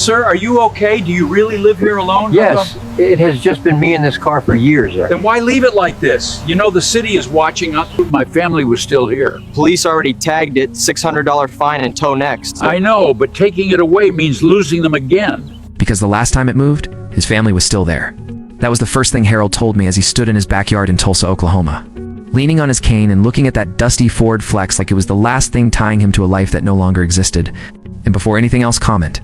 Sir, are you okay? Do you really live here alone? Yes, it has just been me in this car for years. Then why leave it like this? You know the city is watching us. My family was still here. Police already tagged it, $600 fine and tow next. I know, but taking it away means losing them again. Because the last time it moved, his family was still there. That was the first thing Harold told me as he stood in his backyard in Tulsa, Oklahoma, leaning on his cane and looking at that dusty Ford Flex like it was the last thing tying him to a life that no longer existed. And before anything else, comment.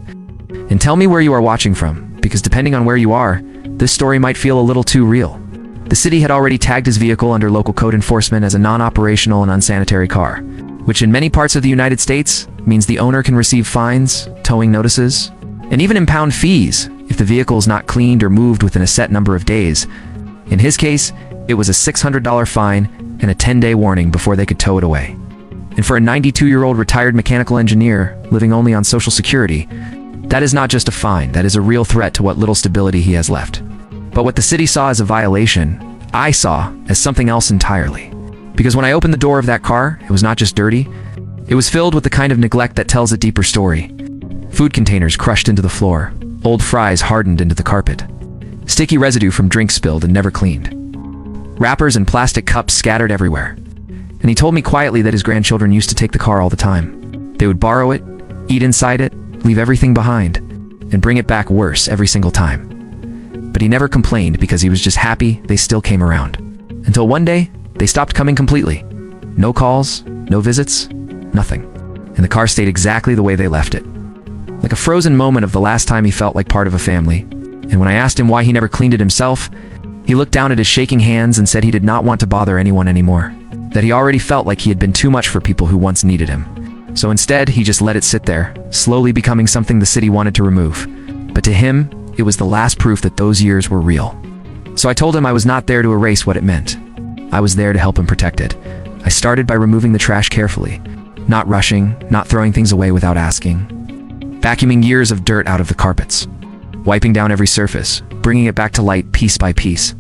And tell me where you are watching from, because depending on where you are, this story might feel a little too real. The city had already tagged his vehicle under local code enforcement as a non-operational and unsanitary car, which in many parts of the United States means the owner can receive fines, towing notices, and even impound fees if the vehicle is not cleaned or moved within a set number of days. In his case, it was a $600 fine and a 10-day warning before they could tow it away. And for a 92-year-old retired mechanical engineer living only on Social Security, that is not just a fine, that is a real threat to what little stability he has left. But what the city saw as a violation, I saw as something else entirely. Because when I opened the door of that car, it was not just dirty, it was filled with the kind of neglect that tells a deeper story. Food containers crushed into the floor, old fries hardened into the carpet, sticky residue from drinks spilled and never cleaned, wrappers and plastic cups scattered everywhere. And he told me quietly that his grandchildren used to take the car all the time. They would borrow it, eat inside it, leave everything behind, and bring it back worse every single time. But he never complained because he was just happy they still came around. Until one day, they stopped coming completely. No calls, no visits, nothing. And the car stayed exactly the way they left it. Like a frozen moment of the last time he felt like part of a family. And when I asked him why he never cleaned it himself, he looked down at his shaking hands and said he did not want to bother anyone anymore. That he already felt like he had been too much for people who once needed him. So instead, he just let it sit there, slowly becoming something the city wanted to remove. But to him, it was the last proof that those years were real. So I told him I was not there to erase what it meant. I was there to help him protect it. I started by removing the trash carefully, not rushing, not throwing things away without asking, vacuuming years of dirt out of the carpets, wiping down every surface, bringing it back to light piece by piece,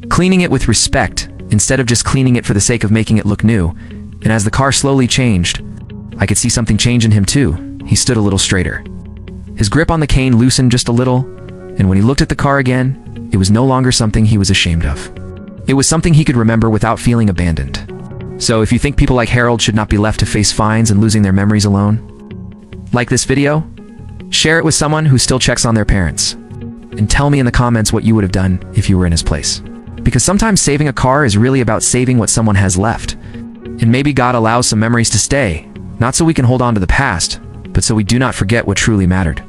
cleaning it with respect instead of just cleaning it for the sake of making it look new. And as the car slowly changed, I could see something change in him too. He stood a little straighter. His grip on the cane loosened just a little, and when he looked at the car again, it was no longer something he was ashamed of. It was something he could remember without feeling abandoned. So if you think people like Harold should not be left to face fines and losing their memories alone, like this video, share it with someone who still checks on their parents, and tell me in the comments what you would have done if you were in his place. Because sometimes saving a car is really about saving what someone has left. And maybe God allows some memories to stay, not so we can hold on to the past, but so we do not forget what truly mattered.